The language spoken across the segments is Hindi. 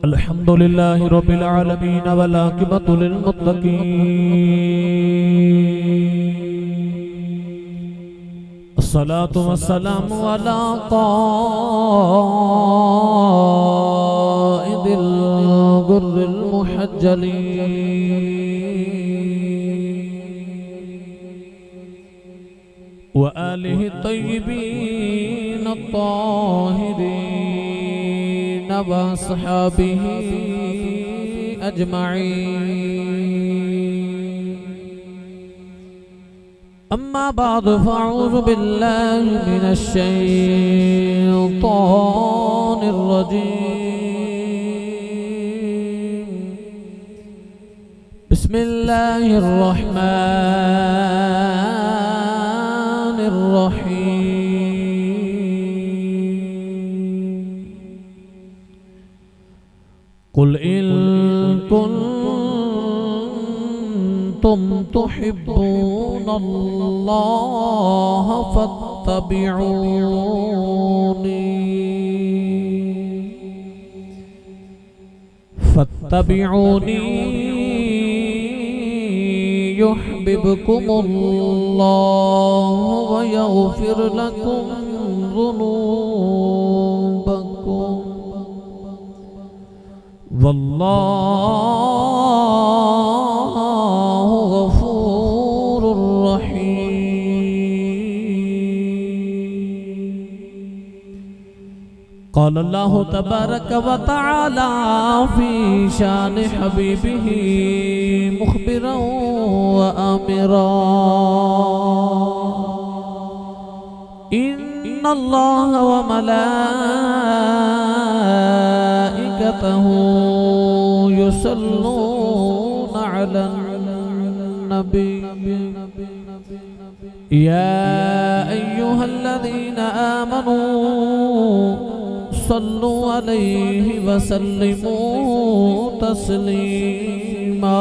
अल्हम्दुलिल्लाह रब्बिल आलमीन वल आक़िबतु लिल मुत्तक़ीन अस्सलातु वस्सलामु अला क़ाइदिल गुर्रिल मुहज्जलीन व आलिहि तय्यिबीन अत्ताहिरीन व अस्हाबिही अजमईन। अम्मा बाद फ़अऊज़ु बिल्लाहि मिनश शैतानिर रजीम। बिस्मिल्लाहिर रहमानिर रहीम। कुल इन कुन्तुम तुहिब्बूनल्लाह फत्तबिऊनी युहब्बिबकुमुल्लाह व यग़फिर लकुम ज़ुनूबकुम वल्लाहु गफूरुर रहीम। क़ाल अल्लाहु तबारक व तआला फ़ी शान हबीबिही मुख़बिरन व आमिरा। इन्नल्लाह व मलाइकतहू युसल्लूना अलन नबी या अय्युहल्लज़ीना आमनू सल्लु अलैहि व सल्लिमू तस्लीमा।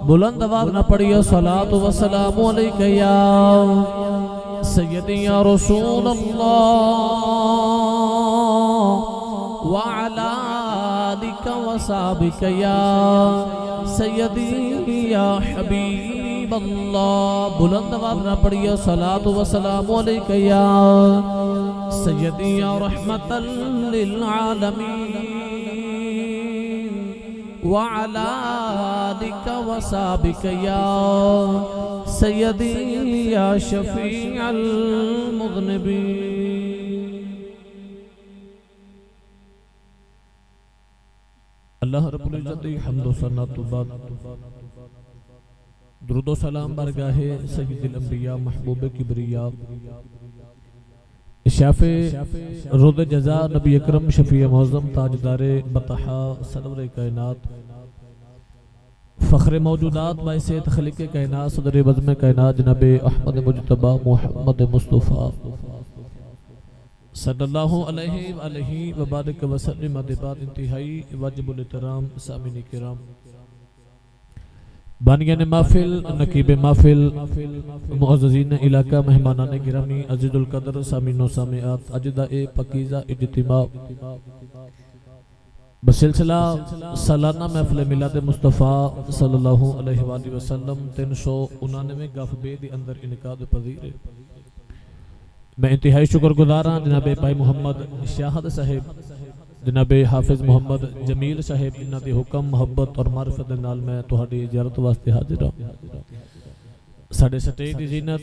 बुलंद आवाज़ न पढ़िए सलातु व सलामु अलैका या सय्यदी या रसूल अल्लाह व अला आलिका व सहाबिका या सय्यदी या हबीब अल्लाह। बुलंद आवाज़ न पढ़िए सलातु व सलामु अलैका या सय्यदी या रहमतल लिल आलमीन व अला आलिका व सहाबिका या सय्यदी या शफीअल मुज़निबीन। अल्लाह रब्बुल इज्जत हम्द व सना तो बाद दुरूद व सलाम बरगाहे सय्यदुल अंबिया महबूब किबरिया शाफ़े रोज़ जज़ा नबी अकरम शफ़ी मौज़म ताजदारे बतहा सरवर कायनात फ़ख्र मौजूदात बाइसे तख़लीक़ कायनात सदर बज़्म कायनात जनाब अहमद मुज्तबा मुहम्मद मुस्तफ़ा सल्लल्लाहु अलैहि व बारिक व सल्लम। बाद इंतहाई वाजिबुल एहतराम सामीन किराम बानियान महफिल नकीब महफिल मुअज़्ज़ज़ीन इलाका मेहमानान गिरामी अज़ीज़ुल क़द्र सामीनो सामिआत अजदा ए पकीज़ा इज्तिमा बसिलसिला सालाना महफिल मिलाद मुस्तफ़ा सल्लल्लाहु अलैहि वसल्लम 399 गफ़बे के अंदर इनकाद पज़ीर। मैं इंतहाई शुक्रगुज़ार हाँ जनाब भाई मुहम्मद शाहद साहिब जनाब हाफिज मोहम्मद जमील साहिब इन्हां दे हुक्म मुहब्बत और मारिफत दे नाल मैं तुहाडी ज़ियारत वास्ते हाजिर हां। साडे स्टेज दी ज़ीनत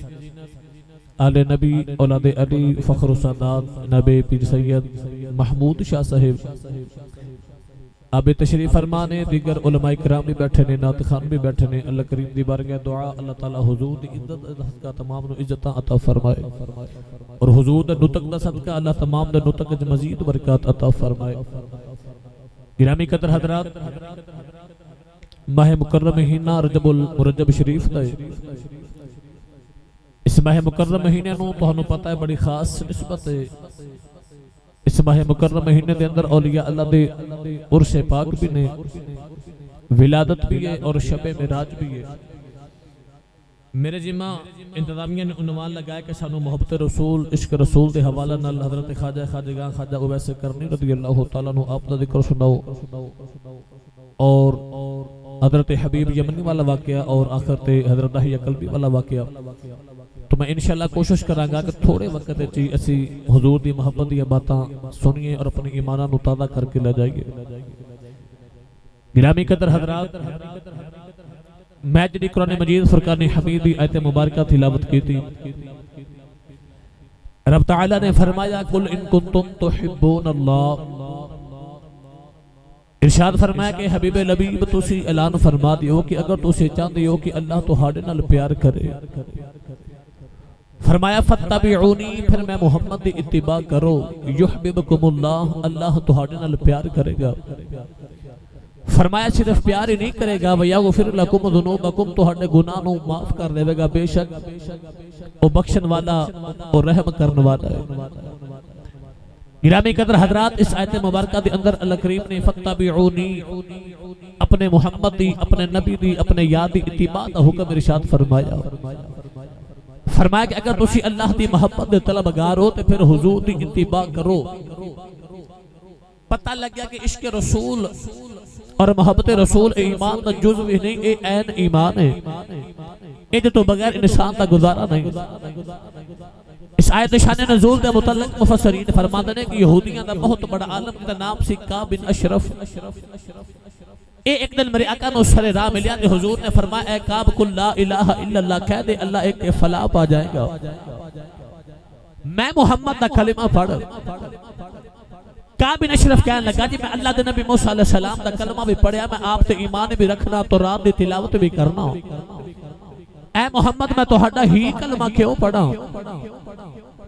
आले नबी औलाद अली फ़ख्र सादात जनाब पीर सैयद महमूद शाह साहिब आबे तशरीफ फरमाने दीगर उलमाए किराम भी बैठे ने नात खान भी बैठे ने। अल्लाह करीम दी बारगाह दुआ अल्लाह ताला हुजूर दी इज्जत का तमाम नु इज्जत अता फरमाए और हुजूर दे नुतक दा सदका अल्लाह तमाम दे नुतक च मजीद बरकत अता फरमाए। गिरामी कदर हजरात माह मुकर्रम महीना रजबुल मुरज्जब शरीफ दा इस माह मुकर्रम महीने नु तुहानू पता है बड़ी खास निस्बत है। इस माह मुकर्रम महीने के अंदर औलिया अल्लाह दे उर्स पाक भी ने, विलादत भी है और शबे मिराज भी है। मेरे जिम्मा इंतजामिया ने उन्वान लगाया कि सानू मोहब्बत रसूल इश्क रसूल के हवाला नाल हजरत ख्वाजा खाजगा ख्वाजा उवैस करनी रज़ियल्लाहु तआला अन्हु आप दा जिक्र सुनाओ और हजरत हबीब यमनी वाला वाकया और आखिर ते हजरत दाहिया कल्बी वाला वाकया। तो मैं इंशाअल्लाह कोशिश करांगा कि थोड़े वक्त विच ही असी हुजूर दी मोहब्बत दी बातां सुनिए और अपने ईमान नूं ताज़ा करके ले जाइए। गिरामी कदर हजरात, मैं जी कुरान मजीद फुरकान हमीद की आयत मुबारक तिलावत की थी। रब तआला ने फरमाया कुल इन कुंतुम तुहिब्बूनल्लाह, इरशाद फरमाया कि हबीब लबीब तुसी ऐलान फरमा दियो कि अगर तुसी चाहते हो कि अल्लाह तुहाडे नाल प्यार करे, फरमाया फत्तबिऊनी, फिर मैं मोहम्मद दी इत्तिबा करो, युहब्बुकुमुल्लाह, अल्लाह तुहाडे नाल प्यार करेगा। फरमाया सिर्फ प्यार ही नहीं करेगा, वयगफिर लकुम ज़ुनूबकुम, तुहाडे गुनाह नूं माफ कर देगा, बेशक वो बख्शण वाला और रहम करने वाला है। गिरामी कदर हजरात, इस आयत मुबारक के अंदर अल्लाह करीम ने फत्तबिऊनी, अपने मोहम्मद दी, अपने नबी दी, अपने याद दी इत्तिबा दा हुक्म इरशाद फरमाया। फरमाया कि अगर तुसी अल्लाह दी मोहब्बत दे तलबगार हो तो फिर हुजूर दी इत्तिबा करो। पता लग गया कि इश्क रसूल और मोहब्बत रसूल ईमान का जुज़ भी नहीं, ये ऐन ईमान है। ये तो बगैर इंसान का गुजारा नहीं। इस आयत शान नज़ूल के मुतल्लिक़ मुफस्सिरीन फरमाते हैं कि यहूदियों का बहुत बड़ा आलम का नाम सी काब बिन अशरफ। एक दिन मेरे आका ने सरे राह मिलिया तो हुजूर ने फरमाया, ए काब कुल ला इलाहा इल्लल्लाह, कह दे अल्लाह एक के फलाह पा जाएगा। मैं मोहम्मद का कलिमा पढ़। काब बिन अशरफ कहने लगा जी मैं अल्लाह के नबी मूसा अलैहि सलाम का कलमा भी पढ़िया, मैं आप ते ईमान भी रखना, तो रात दी तिलावत भी करना। ऐ मोहम्मद मैं तुहाडा ही कलमा क्यों पढ़ा?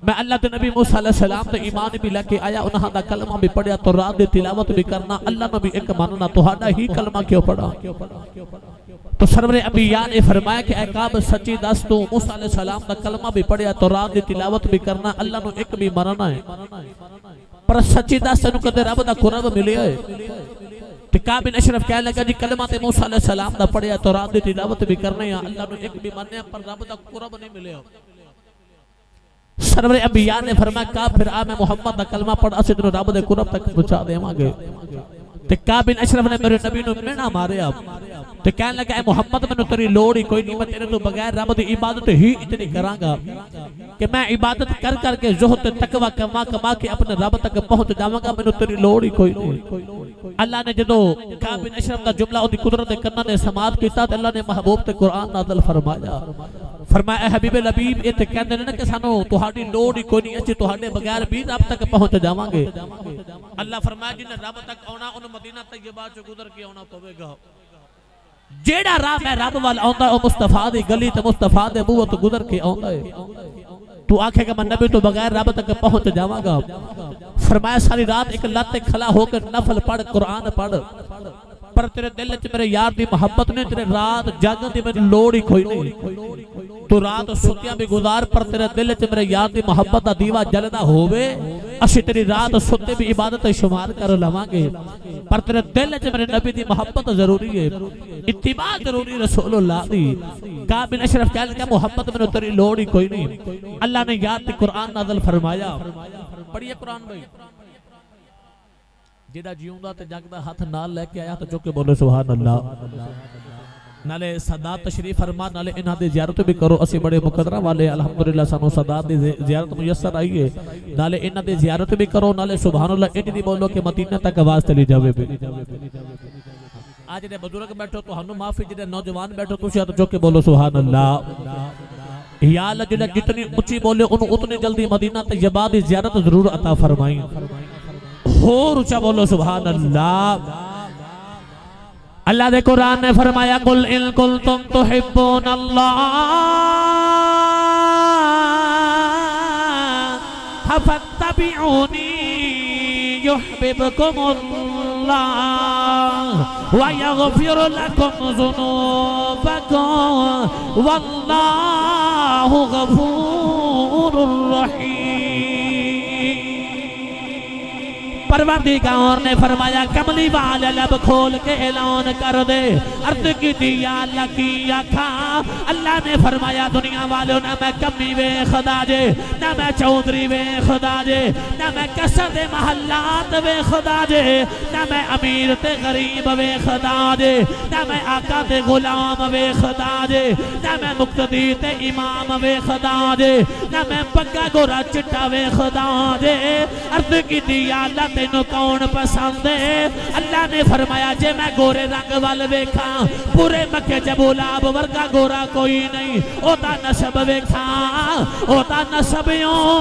मैं अल्लाह के नबी मूसा अलैहि सलाम ते ईमान भी लेके आया, उन्हां दा कलमा भी पढ़िया, तो रात दी तिलावत भी करना, अल्लाह नबी एक मानना, तुहाडा ही कलमा क्यों पढ़ा? तो सरवरे अंबिया ने फरमाया कि ऐ काब सच्ची दस, तू मूसा अलैहि सलाम दा कलमा भी पढ़िया, तो रात दी तिलावत भी करना, अल्लाह नु एक भी मानना है, पर सच्ची दस तेनू कदे रब दा कुरब मिले है। काब बिन अशरफ कहने लगा जी कलमा ते मूसा अलैहि सलाम दा पढ़िया, तो रात दी तिलावत भी करने, अल्लाह नु एक भी मानने, पर रब दा कुरब नहीं मिले। सरवरे अंबिया ने फरमाया का फिर आ मैं मोहम्मद दा कलमा पढ़, असीं तेनू रब दे कुरब तक पहुंचा देवांगे। ते काब बिन अशरफ ने मेरे नबी नु मेना मारिया ते कहने लगा ए मोहम्मद मैनू तेरी लोड़ ही कोई नहीं, मैं तेरे तो बगैर रब दी इबादत ही इतनी करांगा कि मैं इबादत कर करके ज़ुहद तकवा कमा कमा के अपने रब तक पहुंच जावांगा, मैनू तेरी लोड़ ही कोई नहीं। अल्लाह ने जदों काब बिन अशरफ दा जुमला ओदी कुदरत दे कन्नां ने समात कीता ते अल्लाह ने महबूब ते कुरान नाज़िल फरमाया। फरमाया हबीब लबीब ये ते कहंदे ने कि सानू तुहाडी लोड़ ही कोई नहीं, असीं तुहाडे बगैर भी रब तक पहुंच जावांगे। अल्लाह फरमाया जिन्हें रब तक आना उन्हें मदीना तैयबा चों गुजर के आना पवेगा। जेड़ा राह मैं रब वाल आंदा ओ मुस्तफा दी गली ते मुस्तफा दे बूहे तो गुजर के आंदा है। तू आखेगा मैं नबी तो बगैर रब तक पहुंच जावांगा। फरमाया सारी रात एक लत खला होकर नफल पढ़, कुरान पढ़, पर तेरे दिल च मेरे यार दी मोहब्बत ने, तेरे रात जागन दी मेरी लोड़ ही कोई नहीं। तू रात सुतियां भी गुजार, पर तेरे दिल च मेरे यार दी मोहब्बत दा दीवा जलदा होवे, असी तेरी रात सुते भी इबादत शुमार कर लवांगे, पर तेरे दिल च मेरे नबी दी मोहब्बत जरूरी है, इत्तिबा जरूरी रसूलुल्लाह दी। काब बिन अशरफ कह लगा मोहब्बत मैनू तेरी लोड़ ही कोई नहीं। अल्लाह ने याद ते कुरान नाज़िल फरमाया। पढ़िए कुरान भाई। जेड़ा जीउंदा ते जगदा हाथ नाल लेके आया तो चुके बोले सुभान अल्लाह। नाले सदात तशरीफ फरमा, नाले इन्हां दी ज़ियारत भी करो। असी बड़े मुकदरा वाले अल्हम्दुलिल्लाह सानू सदात दी ज़ियारत मुयस्सर आई है, नाले इन्हां दी ज़ियारत भी करो, नाले सुभान अल्लाह इंज दी बोलो कि मदीना तक आवाज चली जावे। आज जेडे बुजुर्ग बैठो तुहानू माफी, जेडे नौजवान बैठो तुसी हाथ चुक के बोलो सुभान अल्लाह। या अल्लाह जेड़ा जितनी ऊंची बोले उन्हें उतनी जल्दी मदीना तैयबा दी ज़ियारत जरूर अता फरमाई। और ऊंचा बोलो सुभान अल्लाह। अल्लाह दे कुरान ने फरमाया कुल इन कुंतुम तुहिब्बूनल्लाह फत्तबिऊनी युहब्बुकुमुल्लाह व यगफिर लकुम ज़ुनूबकुम वल्लाहु गफूरुर रहीम। परवरदिगार ने फरमाया कमली वाले लब खोल के ऐलान कर दे। अर्ज की दिया अल्लाह की आखा। अल्लाह ने फरमाया दुनिया वालों ना मैं कमी वे खुदा जे, ना मैं चौधरी वे खुदा जे, ना मैं कसर महल्लात वे खुदा जे, ना मैं अमीर ते गरीब वे खुदा जे, ना मैं आका ते गुलाम वे खुदा जे, ना मैं मुक्तदी ते इमाम वे खुदा जे, ना मैं पक्का गोरा चिट्टा वे खुदा जे। अर्ज की दिया अल्लाह तेनू कौन पसंद है? अल्लाह ने फरमाया जे मैं गोरे रंग वाल वेखा पूरे मक्के च गुलाब वर्गा गोरा कोई नहीं। ओदा नसब वेखा ओदा नसब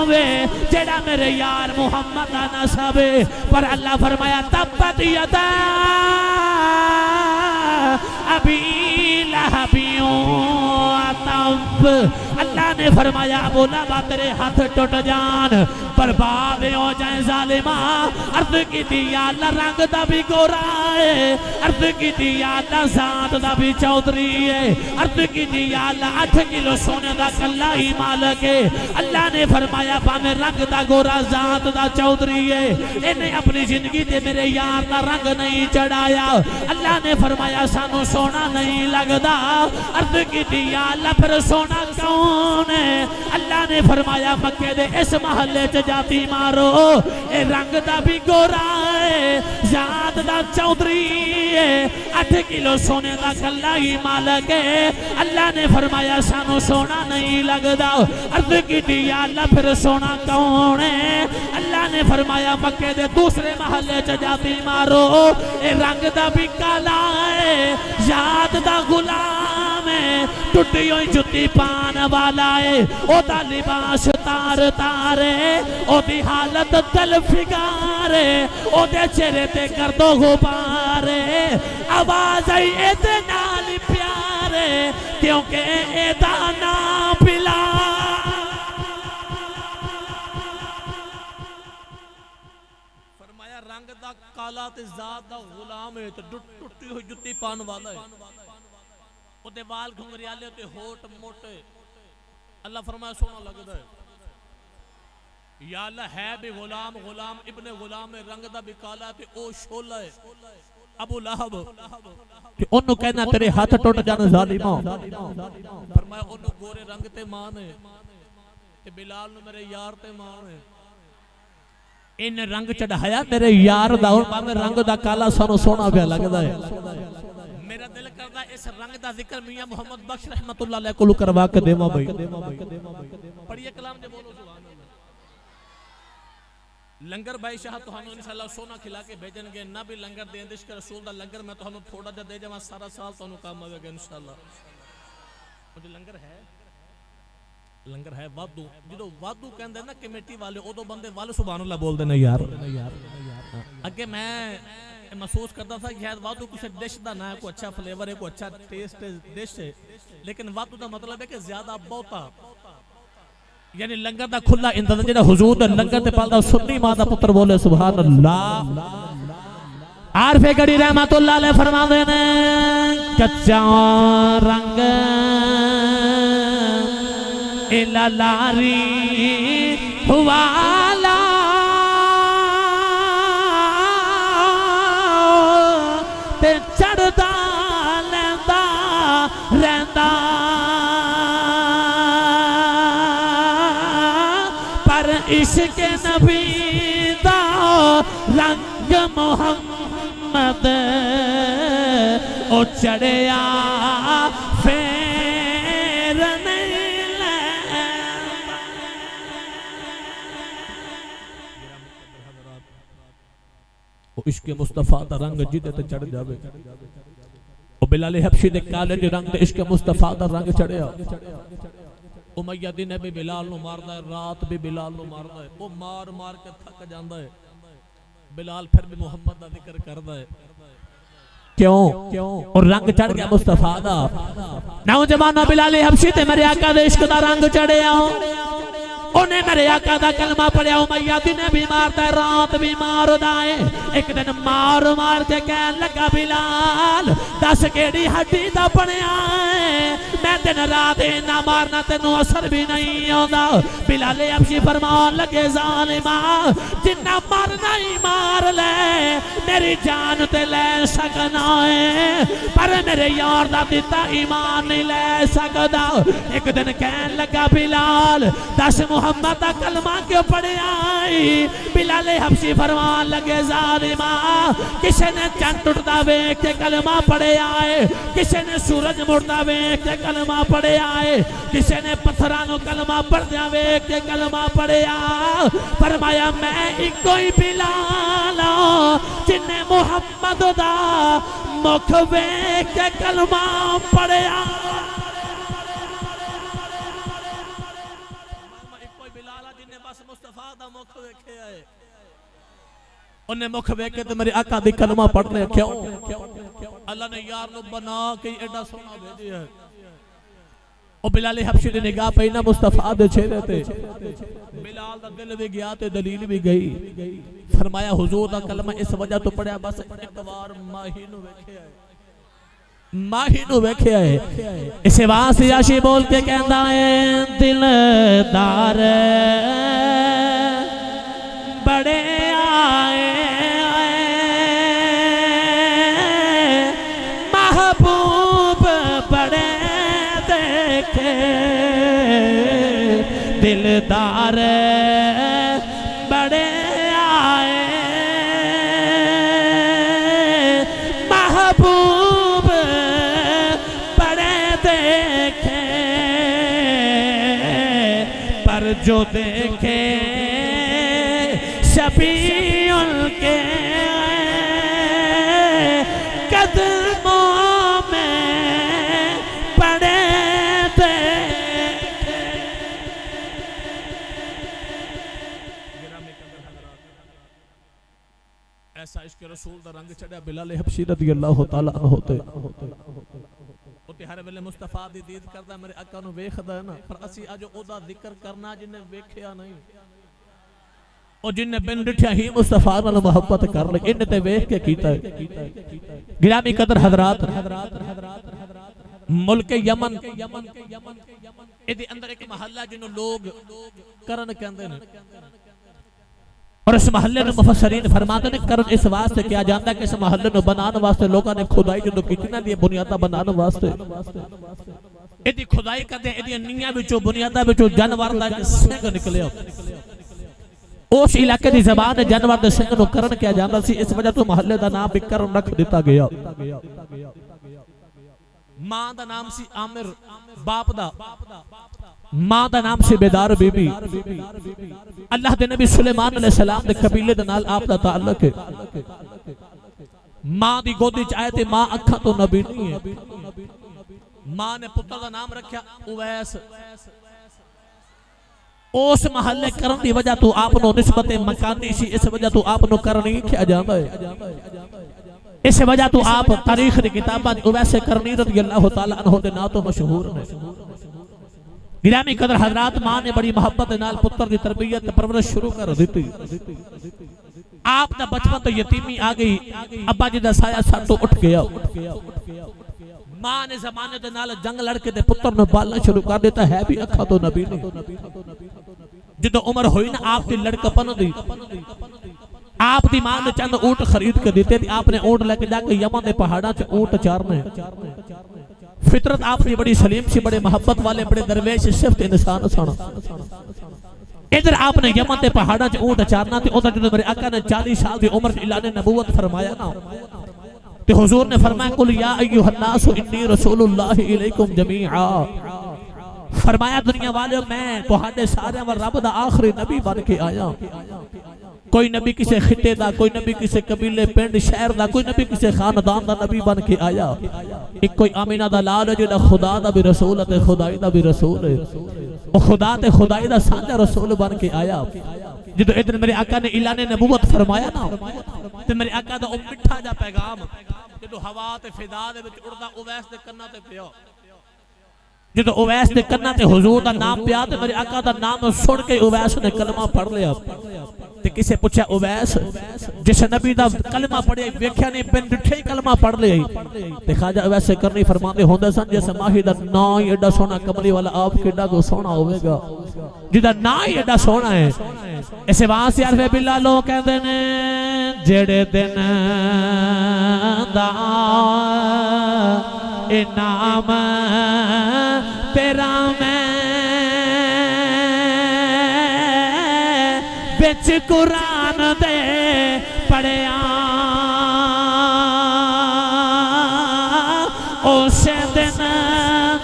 वे जेड़ा मेरे यार मुहम्मद का नसब है। पर अल्लाह फरमाया तब्बत यदा अबी लहबियों तब। अल्लाह ने फरमाया अबू लहब तेरे हाथ टूट जान, बर्बाद हो जाए जालिमा। अर्ज की दिया अल्लाह रंग दा भी गोरा है, अर्ज की दिया अल्लाह जात दा भी चौधरी है, अर्ज की दिया अल्लाह 8 किलो सोने दा कल्ला ही मालक है। अल्लाह ने फरमाया भाਵੇਂ रंग दा गोरा जात दा चौधरी है, इन्हें अपनी जिंदगी ते मेरे यार दा रंग नहीं चढ़ाया। अल्लाह ने फरमाया सानू सोना नहीं लगदा। अर्ज की दिया अल्लाह फिर सोना कौन है? अल्लाह ने फरमाया मक्के दे इस महल्ले च जाती मारो, ए रंग दा भी गोरा है, जात दा चौधरी है, 8 किलो सोने दा कल्ला ही मालक है। अल्लाह ने फरमाया सानू सोना नहीं लगदा। अर्ज की दिया अल्लाह फिर सोना कौन है? अल्लाह ने फरमाया मक्के दे दूसरे महल्ले च जाती मारो, ए रंग दा भी काला है, जात दा गुलाम है, टुटी हुई जुत्ती पान वाला है, ओदा लिबास तार तारे, ओदी हालत तल फिगारे, ओदे चेहरे ते कर दो गुबारे। आवाज आई एदे नाल प्यारे क्योंकि एदा नाम पिला। फरमाया रंग दा काला ते जात दा गुलाम है, ते टुटी हुई जुत्ती पान वाला है, ओदे वाल घुंघरियाले ते होठ मोटे। अल्लाह फरमाया सोना लगदा है। या अल्लाह है भी गुलाम, गुलाम इब्ने गुलाम है, रंग दा भी काला ते ओ शोला है। अबू लहब कि ओनु कहना तेरे हाथ टुट जाने जालिमा। फरमाया ओनु गोरे रंग ते मान है, ते बिलाल नु मेरे यार ते मान है। इन रंग चढ़ाया मेरे यार दा, और भावे रंग दा काला सानू सोना पिया लगदा है। मेरा दिल करदा इस रंग दा जिक्र मियां मोहम्मद बख्श रहमतुल्लाह अलैह को करवा के देवा भाई। पढ़िए कलाम दे बोलो सुभान अल्लाह। लंगर भाई शाह तुहानू इंशाअल्लाह सोना खिला के भेजणगे, ना भी लंगर दें इश्क रसूल दा लंगर मैं तुहानू थोड़ा जा दे जावां, सारा साल तुहानू काम आवेगा इंशाअल्लाह। मुझे लंगर है वादू, जो वादू कहंदे ना कमेटी वाले उदो बंदे वाले सुभान अल्लाह बोलदे ने यार। अगे मैं महसूस करता था कि शायद वादू कुछ डिश दा ना है, कोई अच्छा फ्लेवर है, कोई अच्छा टेस्ट डिश है, लेकिन वादू दा मतलब है कि ज्यादा बहुता, यानी लंगर दा खुला इंतजाम जेड़ा हुजूर दा लंगर ते पालदा सुन्नी मां दा पुत्र बोले सुभान अल्लाह। आरफे गड़ी रहमतुल्लाह अलैह फरमाते ने कच्चा रंग इला लारी हुवाला ते चढ़दा लैंदा रहंदा, पर इश्क नबी दा रंग मोहम्मद ओ चढ़िया फेर नहीं लैंदा। ओ इश्क मुस्तफा दा रंग जिदे ते चढ़ जावे, ओ बिलाल हबशी दे काले दे रंग ते इश्क मुस्तफा दा रंग चढ़िया। उमैया दिन भी बिलाल नु मारदा है, रात भी बिलाल नु मारदा है, वो मार मार के थक जांदा है, बिलाल फिर भी मोहम्मद दा जिक्र करदा है। क्यों? और रंग चढ़ गया मुस्तफा दा। नौजवाना बिलाल हबशी ते मेरे आका दे इश्क दा रंग चढ़िया। उन्हें मेरे आका दा कलमा पढ़िया। उमैया दिने बीमार था, रात बीमार होता है। एक दिन मार मार के कहन लगा बिलाल दस केड़ी हड्डी दा बनिया है, मैं दिन रात इन्ना मारना तेनों असर भी नहीं आता। बिलाल हबशी फरमान लगे जालिमा जिन्ना मारना ही मार ले, मेरी जान ते ले सकना है पर मेरे यार दा दिता ईमान नहीं ले सकता। एक दिन कहन लगा बिलाल दस मुहम्मद दा कलमा क्यों पढ़े आई। बिलाल हबशी फरमान लगे जालिमा किसी ने चंद टुटदा वेख के कलमा पढ़े आए, किसी ने सूरज मुड़दा वेख के कलमा पढ़े आए, किसी ने पत्थरां नूं कलमा पढ़दे वेख के कलमा पढ़े आ। फरमाया मैं इको ही बिलाल जिन्ने मुहम्मद दा मुख वेख के कलमा पढ़े आ। उन्हें मुख वेख के मेरे आका दी कलमा पढ़ने क्यों? अल्लाह ने यार नु बना के एडा सोना भेजिया है। ओ बिलाल हबशी दी निगाह पई ना मुस्तफा दे चेहरे ते, बिलाल दा दिल भी गया ते दलील भी गई। फरमाया हुजूर दा कलमा इस वजह तो पढ़िया बस एक बार माही नु वेखिया है, माही नु वेखिया है। इस वास्ते याशी बोल के कहंदा है दिलदार बड़े आए महबूब बड़े देखे, दिलदार बड़े आए महबूब बड़े देखे, पर जो देखे शफी उनके कदमों में पड़े थे। ऐसा इश्क रसूल दा रंग चढ़ा बिलाल हबशी रज़ियल्लाहु तआला अन्हु होते उते हर वेले मुस्तफा दी दीद करदा मेरे आका नु वेखदा है ना, पर असी अज ओदा जिक्र करना जिन्ने वेखिया नहीं और जिन्ने बिन डिठिया ही मुस्तफा नाल मोहब्बत कर ले इन ते वेख के कीता है। गिरामी कदर हजरात मुल्क यमन इहदे अंदर एक महल्ला जिन्हों लोग करन कहंदे ने और इस महल्ले नु मुफस्सरीन फरमाते ने करन इस वास्ते किया जाता है कि इस महल्ले नु बनाने वास्ते लोगों ने खुदाई जो कीती ना दी बुनियादा बनाने वास्ते इहदी खुदाई करदे इहदी नीयां विचों बुनियादा विचों जानवर दा एक सिंह निकलिया। उस इलाके की जबान है जानवर दे सिंह नु करन किया जाता सी, इस वजह तो महल्ले दा नाम भी करन रख दिता गया। मां दा नाम सी आमिर, बाप दा मां दा नाम सी बेदार बीबी। अल्लाह दे नबी सुलेमान अलैहि सलाम दे कबीले दे नाल आप दा ताल्लुक है। मां दी गोदी च आए ते मां अखां तो नबी नहीं है। मां ने पुत्र दा नाम रखा उवैस। उस महल्ले करन दी वजह तो आप नो निस्बत मकानी सी, इस वजह तो आप नो करनी किया जाता है। इस वजह तो आप तारीख दी किताबां उवैस करनी रज़ियल्लाहु तआला अन्हु दे नाम तो मशहूर ने। गिरामी कदर हजरात मां ने बड़ी मोहब्बत नाल पुत्र की तरबियत परवरिश शुरू कर दी। आप दा बचपन तो यतीमी आ गई, अब्बा जी दा साया सर तो उठ गया। मां ने जमाने दे नाल जंग लड़के दे पुत्र नु पालना शुरू कर दिता है भी अखा तो नबी ने। जदों उम्र हुई ना आप दी लड़कपन दी, आप दी मां ने चंद ऊंट खरीद के दिते, आपने ऊंट लेके जाके यमन दे पहाड़ां च ऊंट चारने। फितरत आपकी बड़ी सलीम सी, बड़े मोहब्बत वाले बड़े दरवेश सिफ्त इंसान सन। इधर आपने यमन के पहाड़ों च ऊंट चारना ते उधर जब मेरे आका ने 40 साल की उम्र ऐलान नबूवत फरमाया ना ते हुजूर ने फरमाया कुल या अय्युहन्नास इन्नी रसूलुल्लाहि इलैकुम जमीआ। फरमाया दुनिया वालों मैं तुहाडे सारे वर रब दा आखिरी नबी बन के आया। कोई नबी किसी खिते दा, कोई नबी किसी कबीले पिंड शहर दा, कोई नबी किसी खानदान दा नबी बन के आया। एक कोई आमीना दा लाल है जो खुदा दा भी रसूल है, खुदाई दा भी रसूल है। वो खुदा ते खुदाई दा साझा रसूल बन के आया। जो इधर मेरे आका ने ऐलान नबूवत फरमाया ना ते मेरे आका दा ओ मिठा जा पैगाम जो हवा ते फिदा दे विच उड़दा उवैस दे कन्ना ते पिया। जो उवैस के कन्ना ते हुजूर दा नाम पिया ते मेरे आका दा नाम सुन के उवैस ने कलमा पढ़ लिया ते किसे पूछा उवैस जिस नबी दा कलमा पढ़े वेख्या नहीं बिन डिठे ही कलमा पढ़ लिया ते ख्वाजा वैसे करनी फरमाते होंदे सन जैसे माही दा ना ही एडा सोना कमली वाला आप केडा को सोना होवेगा जिदा ना ही एडा सोना है। इसे वास्ते अरफे बिल्ला लोग कहते ने जेड़े दिन दा ए नाम तेरा मैं बिच कुरान दे पढ़िया उस दिन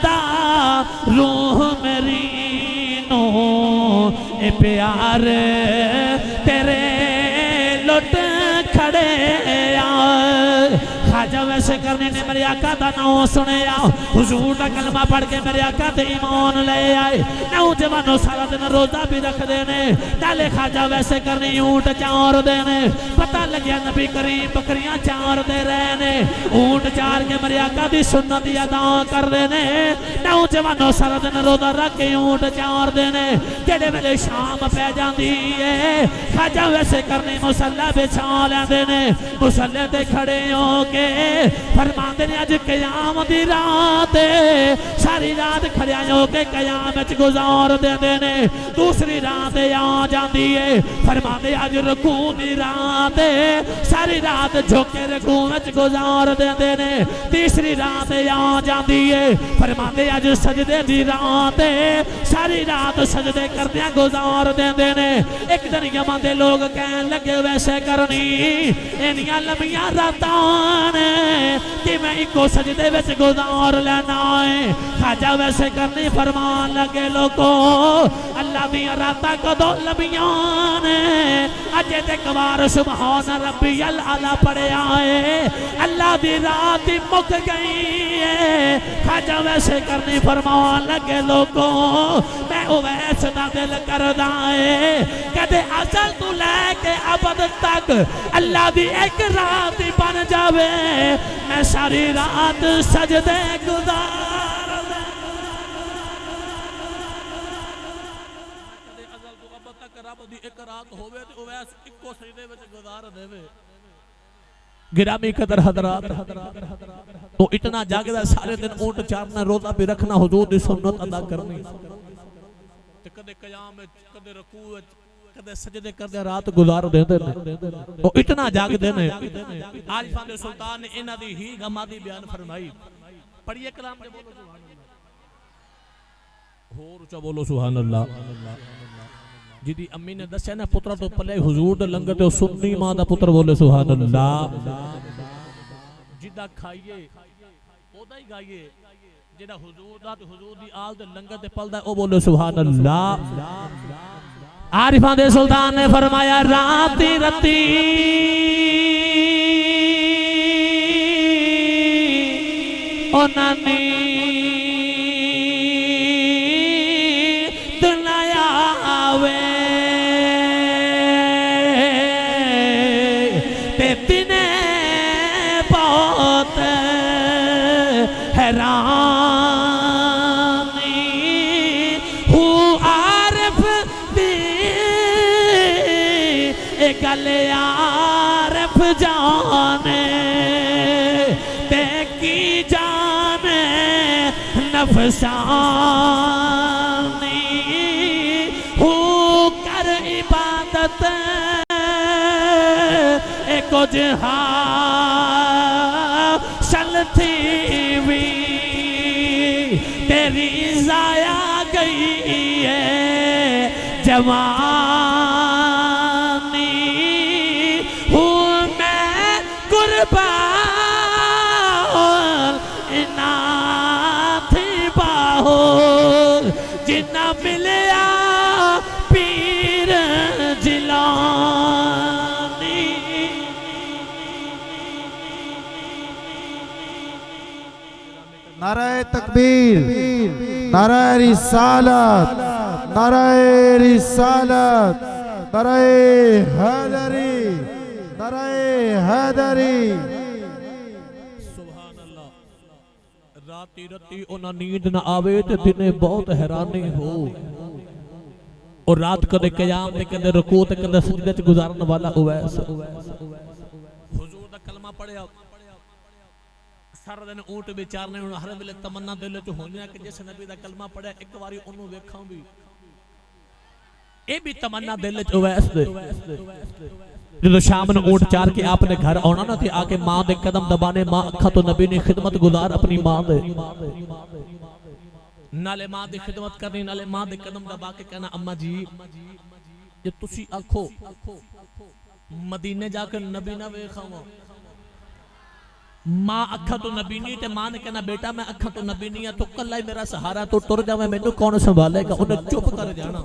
दा रूह मेरी नो ए प्यार तेरे लुट खड़े ख्वाजा वैसे करने ने मेरे आका दा नाम सुनिया हुजूर दा कलमा पढ़ के मेरे आका ते ईमान ले आए। नौजवानों सारा दिन रोजा भी रखते ने नाले ख्वाजा वैसे करने ऊंट चार देने पता लग्या नबी करीम बकरियां चार दे रहे ने ऊंट चार के मेरे आका दी सुन्नत अदा करते ने। नौजवानों सारा दिन रोजा रख के ऊंट चार देने जेड़े वेले शाम पै जाती है ख्वाजा वैसे करने मुसल्ला बिछा लेंदे ने मुसल्ले ते खड़े हो के फरमाते ने अज कयाम दी रात सारी रात खड़िया हो के कयाम च गुजार देंदे ने। दूसरी रात आ जाती है फरमाते अज रकू दी रात सारी रात झोके रकू च गुजार देंदे ने। तीसरी रात आ जाती है फरमाते अज सजदे दी रात सारी रात सजदे करदियां गुजार देंदे ने। एक दिन यमन दे लोग कहन लगे वैसे करनी इन्नियां लंबियां रातां ने कि मैं इको सजदे विच गुजार लेना है। ख्वाजा वैसे करनी फरमान लगे लोगो अल्लाह दी रातां कदों लंबियां ने अजे ते कवार सुभान रब्बियल आला पढ़िया है अल्लाह दी रात ही मुक गई है। ख्वाजा वैसे करनी फरमान लगे लोगो मैं उवैस दा दिल करदा है कदे अज़ल तू लैके अबद तक अल्लाह दी एक रात ही बन जावे मैं सारी रात सजदे गुजार अज़ल तू अबद तक रब दी एक रात होवे ते उवैस इक्को सजदे विच गुजार देवे। गिरामी कदर हजरात तो इतना जागदा सारे दिन ऊंट चारना रोजा भी रखना हुजूर दी सुन्नत अदा करनी ते कदे कयाम विच कदे रुकू विच कदे सजदे करदे रात गुजार देंदे ने तो इतना जागदे ने। आरिफां दे सुल्तान ने इन्हां दी ही गमादी बयान फरमाई पढ़िए कलाम दे बोलो सुभान अल्लाह होर ऊंचा बोलो सुभान अल्लाह। जिदी अम्मी ने दस्या ना पुत्रा तो पले हुजूर दे लंगर ते सुन्नी मां दा पुत्र बोले सुभान अल्लाह। जिदा खाइए ओदा ही गाइए जेड़ा हुजूर दा ते हुजूर दी आल दे लंगर ते पलदा ओ बोले सुभान अल्लाह। आरिफां दे सुल्तान ने फरमाया राती रती ओ नानी दुनिया आवे ते तिने बहुत हैरानी हूँ आरिफ दी गल आरिफ जाने ते की जाने नफसानी हूँ कर इबादत कुछ हासिल थी भी तेरी जाया गई है जवानी हूँ मैं कुर्बान इना थी बाहो जिन्ना मिलया पीर जिलानी। नाराए तकबीर नाराए रिसालत नाराए रिसालत नाराए हैदरी नाराए हैदरी। सुभान अल्लाह। रात राती राती उन्हें नींद ना आवे ते दिने बहुत हैरानी हो। और रात कदे क़याम ते कदे रुकू ते कदे सजदे च गुजारन वाला उवैस हुजूर दा कलमा पढ़िया सारा दिन ऊंट बेचारने हर वेले तमन्ना दिल च होनी कि जिस नबी दा कलमा पढ़िया एक बारी ओनू वेखां भी। ये भी तमन्ना दिल च उवैस दे जो शाम ने ऊंट चार के आपने घर आना ना थे आके मां दे कदम दबाने मां अखा तो नबी ने खिदमत गुजार अपनी मां दे नाले मां दी खिदमत करनी नाले मां दे कदम दबा के कहना अम्मा जी जे तुसी आखो मदीने जाकर नबी ना वेखावा मां अखा तो नबी नहीं ते मां ने कहना बेटा मैं अखा तो नबी नहीं है तो कल्ला ही मेरा सहारा तो टुर जावे मैनू कौन संभालेगा। उन्हें चुप कर जाना।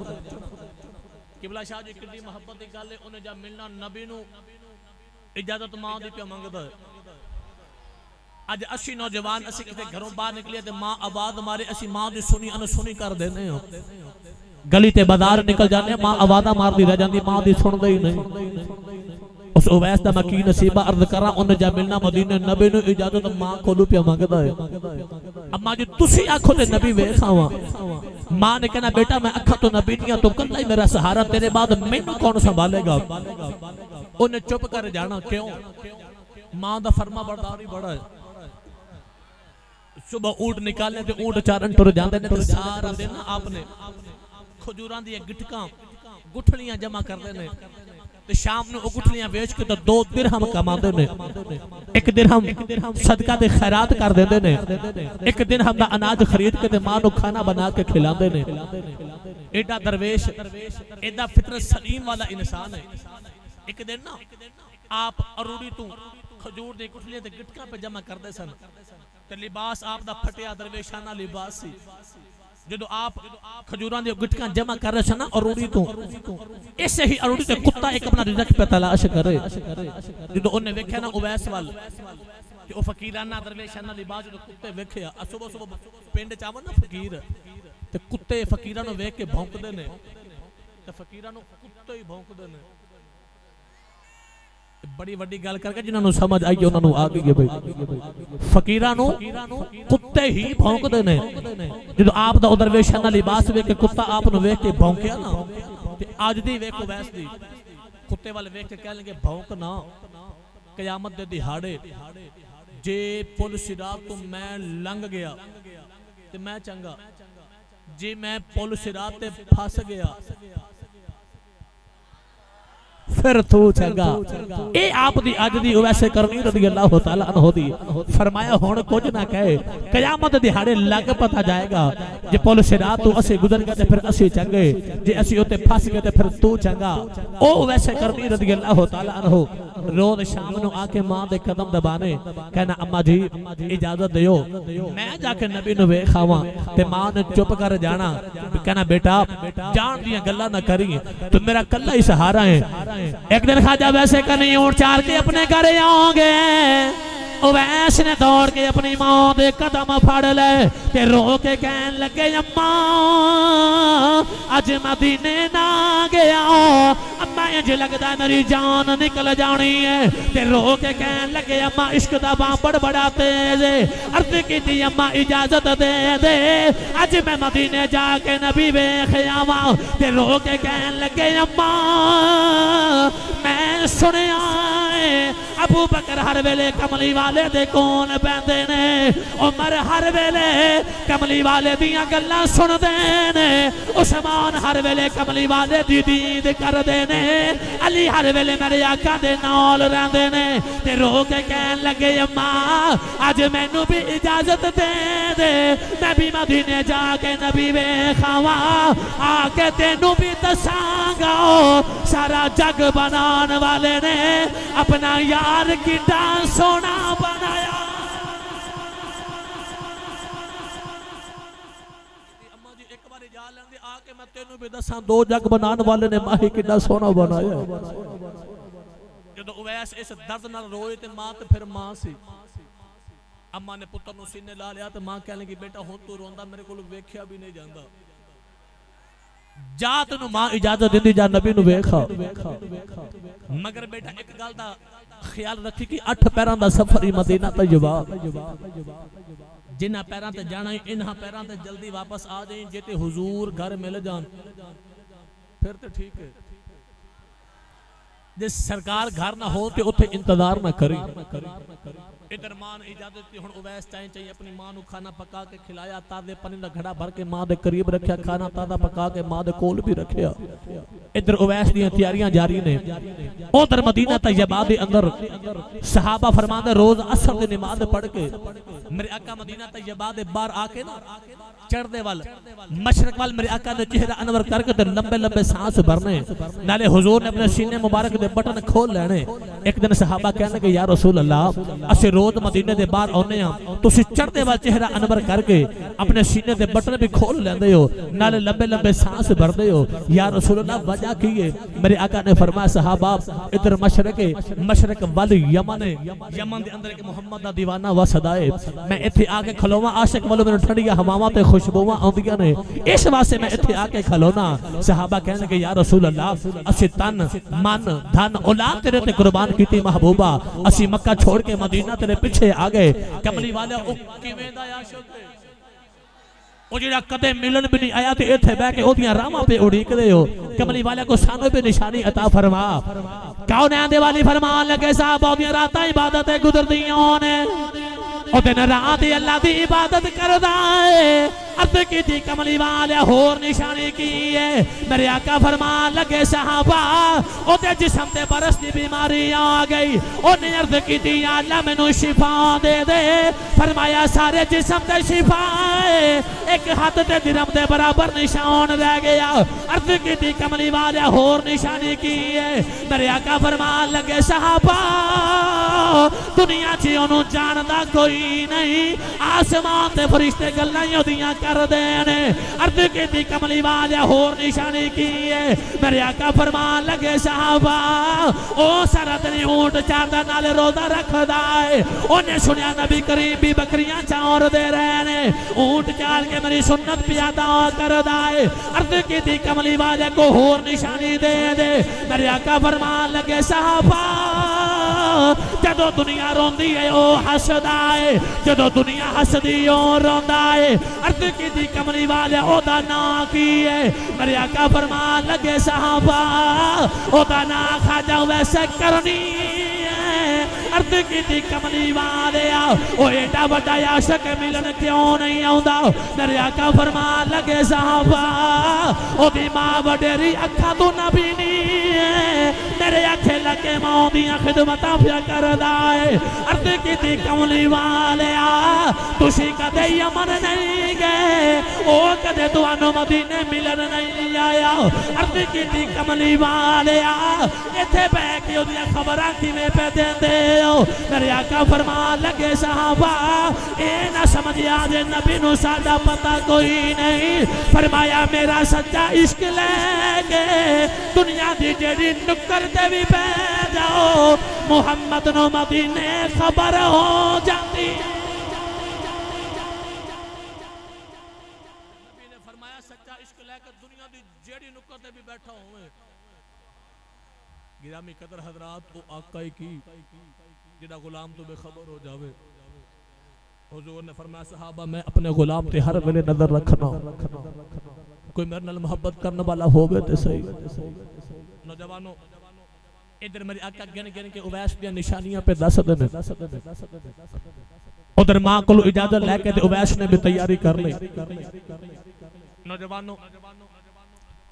किबला शाह जी कितनी मोहब्बत की गल है उन्हें जब मिलना नबी नू इजाजत मां दी पे मंगदा है। अज असी नौजवान असी किते घरों बाहर निकले ते मां आवाज मारे असी मां दी सुनी अनसुनी कर देने हो। गली ते बाजार निकल जाने मां आवाज़ा मारदी रह जांदी मां दी सुनदे ही नहीं। उस उवैस दा मकी नसीबा अर्ज करा उन्हें जब मिलना मदीने नबी नू इजाजत मां कोलू पे मंगदा है। अम्मा जी तुसी आखो ते नबी वेखावा मां ने कहना बेटा मैं अखा तो नबी नहीं तो कल्ला ही मेरा सहारा तेरे बाद मैनू कौन संभालेगा। उन्हें चुप कर जाना क्यों मां दा फरमा बरदारी बड़ा है। सुबह ऊंट निकालने ते ऊंट चारन टुर जांदे ने ते सारा दिन आपने खजूरां दी गिटकां गुठलियां जमा करदे ने ते शाम नू गुठलियां बेच के तो 2 दिरहम कमांदे ने। 1 दिरहम सदका दे खैरात कर देंदे ने। 1 दिरहम दा अनाज खरीद के ते मां नू खाना बना के खिलांदे ने। एडा दरवेश एडा फितरत सलीम वाला इंसान है। एक दिन ना आप अरूड़ी तू खजूर दी गुठलियां ते गिटकां पे जमा करदे सन ते लिबास आप दा फटिया दरवेशाना लिबास सी। जो आप खजूरां दी गिटकां जमा कर रहे ना अरूड़ी तो ऐसे ही अरूड़ी ते कुत्ता एक अपना रिज़्क पे तलाश करे। जो उन्हें वेख्या ना उवैस वाल कि ओ फकीराना दरवेशाना लिबास जो कुत्ते वेख्या सुबह सुबह पिंड च आवन ना फकीर ते कुत्ते फकीरां नु वेख के भौंकदे ने ते फकीरां नु कुत्ते ही भौंकदे ने। बड़ी वड्डी गल करके जिन्हां समझ आई उन्हां आ गई है भाई फकीरां नु कुत्ते ही भौंकदे ने। जो आप दा दरवेशाना लिबास वेख के कुत्ता आप नु वेख के भौंकिया ना ते अज दी वेखो वैस दी कुत्ते वाल वेख के कह लेंगे भौंक ना। कयामत दे दिहाड़े जे पुल सिरात तो मैं लंघ गया ते मैं चंगा जे मैं पुल सिरात ते फस गया फिर तू चंगा। ए आप दी अज दी वैसे करनी रज़ी अल्लाह तआला अन्हु दी फरमाया हुण कुछ ना कहे कयामत दिहाड़े लग पता जाएगा जे पुल सिरात तू असी गुजर गए ते फिर असी चंगे जे असी उते फस गए ते फिर तू चंगा। ओ वैसे करनी रज़ी अल्लाह तआला अन्हु रोज शाम नु आके मां दे कदम दबाने कहना अम्मा जी इजाजत दियो मैं जाके नबी नु वेखावां ते मां ने चुप कर जाना कहना बेटा जान दियां गल्लां ना करी तू मेरा कल्ला ही सहारा है। एक दिन खाजा वैसे कहीं ऊंट चार के अपने घर आओगे उवैस ने दौड़ के अपनी मां दे कदम फड़ ले ते रो के कहन लगे अम्मा अज मदीने ना गया अम्मा इंज लगदा मेरी जान निकल जानी है ते रो के कहन लगे अम्मा इश्क दा बांबड़ बड़ा तेज है अर्ज कीती अम्मा इजाजत दे दे अज मैं मदीने जाके नबी वेख आवां ते रो के कहन लगे अम्मा मैं सुनिया अबू बकर हर वेले कमली वाले दे कोल पैंदे ने उमर हर वेले कमली वाले दियां गल्लां सुनदे ने उस्मान हर वेले कमली वाले दी दीद करदे ने अली हर वेले मेरे आका दे नाल रहंदे ने ते रो के कहन लगे अम्मा अज मैनू भी इजाजत दे दे मैं भी मदीने जाके नबी वेखावां आके तेनू भी दसांगा सारा जग बनाने वाले ने अपना यार कितना सोना बनाया। अम्मा जी एक बार जा लेंदे आके मैं तेनू भी दसां दो जग बनाने वाले ने माही कितना सोना बनाया। जदों उवैस इस दर्द नाल रोए ते मां ते फिर मां सी अम्मा ने पुत्र नू सीने ला लिया ते मां कह लगी बेटा हुण तू रोंदा मेरे कोल वेख्या भी नहीं जांदा जा तेनू मां इजाजत दिंदी जा नबी नू वेख, मगर बेटा एक गल दा ख्याल रखी कि 8 पैरां दा सफर ही मदीना तैयबा, जिन्हां पैरां ते जाना इन्हां पैरां ते जल्दी वापस आ जाए, जे ते हुजूर घर मिल जान फिर तो ठीक है। जे सरकार घर ना हो तो उत्थे इंतजार ना करी। इधर मां ने इजाजत दी, हुण उवैस चाहिए अपनी मां नू खाना पका के खिलाया, ताजे पानी दा घड़ा भर के मां दे करीब रखिया, खाना ताजा पका के मां दे कोल भी रखिया। इधर उवैस दी तैयारियां जारी ने। उधर मदीना तैयबा दे अंदर सहाबा फरमांदे रोज असर दी नमाज पढ़ के मेरे आका मदीना तैयबा दे बाहर आके ना चढ़दे वाल मशरक वाल मेरे आका ने चेहरा अनवर करके ते लंबे लंबे सांस भरने, नाले हुजूर ने अपने सीने मुबारक दे बटन खोल लेने। एक दिन सहाबा कहने के या रसूल अल्लाह असी रोज मदीने दे बाहर आने हां, तुसी चढ़दे वाल चेहरा अनवर करके अपने सीने दे बटन भी खोल लेंदे हो, नाले लंबे लंबे सांस भरदे हो, या रसूल अल्लाह वजह की है? मेरे आका ने फरमाया सहाबा इधर मशरक वाल यमन है, यमन दे अंदर एक मोहम्मद दा दीवाना वसदा है, मैं इत्थे आके खलोवा आशिक वालों मेनू ठंडिया हवावां ते खुशबूआं आउंदियां ने, इस वास्ते मैं इत्थे आके खलोना। सहाबा कहने के या रसूल अल्लाह असी तन मन धन औलाद तेरे ते कुर्बान कीती महबूबा, असी मक्का छोड़ के मदीना तेरे पीछे आ गए। कमली वाले ओ किवें दा आशिक है ओ जेड़ा कदे मिलन भी नहीं आया ते इत्थे बैठ के ओदियां राहां पे उड़ीकदे हो। कमली वाले को सानू भी निशानी अता फरमा। कौन आंदे वाली फरमान लगे साहब ओदियां रातां इबादत गुजरदियां ने, ओ दिन रात अल्लाह दी इबादत करदा है। अर्द की थी कमली वाले होर निशानी की है, मेरे आका फरमान लगे साहबा ओदे जिस्म ते बरस दी बीमारी आ गई, ओने अर्द की थी अल्लाह मैनू शिफा दे दे, फरमाया सारे जिस्म ते शिफा है, एक हाथ ते दिरम दे बराबर निशान रह गया। अर्द की थी कमली वाले होर निशानी की है, मेरे आका फरमान लगे साहबा दुनिया च ओनू जानदा कोई नहीं, आसमान ते फरिश्ते गल्लां ओदियां कर देने। अर्द की कमली वाले होर निशानी की है, मेरे आका फरमान लगे साहबा ओ सारा दिन ऊंट चारदा नाले रोजा रखदा है, ओने सुनिया नबी करीम भी बकरियां चार दे रहे ने, ऊंट चार के मेरी सुन्नत पियादा करदा है। अर्द की कमली वाले को होर निशानी दे दे, मेरे आका फरमान लगे साहबा जदों दुनिया रोंदी है ओ हसदा है, जदों दुनिया हसदी ओ रोंदा है। अर्द की कमली वाले ओदा ना की है, मेरे आका फरमान लगे साहबा ओदा ना खाजा वैसे करनी है। अर्द की कमली वाले ओ एडा बड़ा आशिक मिलन क्यों नहीं आउंदा, मेरे आका फरमान लगे साहबा ओदी मां वडेरी अखा तो ना बीनी है, मेरे आखे लगे मां दियां खिदमतां पिया करदा है। अर्द की कमली वाले तुसी कदे यमन नहीं गए, ओ कदे तुहानू मदीने मिलन नहीं आया। अर्द की कमली वाले इत्थे बैठ के ओदियां खबरां किवें पे देंदे हो, मेरे आका फरमान लगे साहबा ए ना समझिया जे नबी नू साडा पता कोई नहीं, फरमाया मेरा सच्चा इश्क लेके दुनिया दी जेड़ी नुक्कर ते भी पै जाओ, मुहम्मद नू मदीने खबर हो जाती। नबी ने फरमाया सच्चा इश्क लेके दुनिया दी जेड़ी नुक्कर ते भी बैठा होवे। गिरामी कदर हजरात ओ आका की जेड़ा गुलाम तो बेखबर हो जावे। हुजूर ने फरमाया सहाबा मैं अपने गुलाम ते हर वेले नजर रखना, कोई मेरे नाल मोहब्बत करने वाला होवे ते सही। नौजवानों इधर मेरे आका गिन गिन के उवैस दी निशानियां पे दस देने। उधर मां को इजाजत लेके ते उवैस ने भी तैयारी कर ली। नौजवानों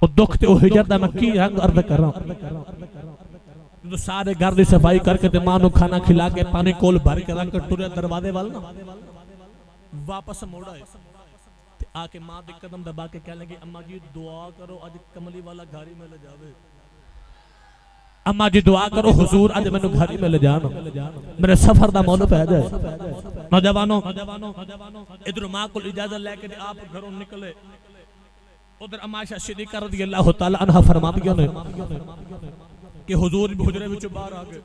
ओ दुख ते ओ हिजर दा मैं की रंग अर्ज करा, तो सारे घर की सफाई करके ते मां नू खाना खिला के पानी कोल भर के रख के टुरे दरवाजे वाल ना वापस मोड़ा है ते आके मां दे कदम दबा के कह लगी अम्मा जी दुआ करो आज कमली वाला घर ही मिल जावे, अम्मा जी दुआ करो हुजूर आज मैनू घर ही मिल जान, मेरे सफर दा मोल पै जाए। नौजवानों इधर मां को इजाजत लेके आप घरों निकले। उधर अम्मा आयशा सिद्दीक़ा रज़ियल्लाहु तआला अन्हा फरमादियां ने कि हुजूर भी हुजरे विच बाहर आ गए।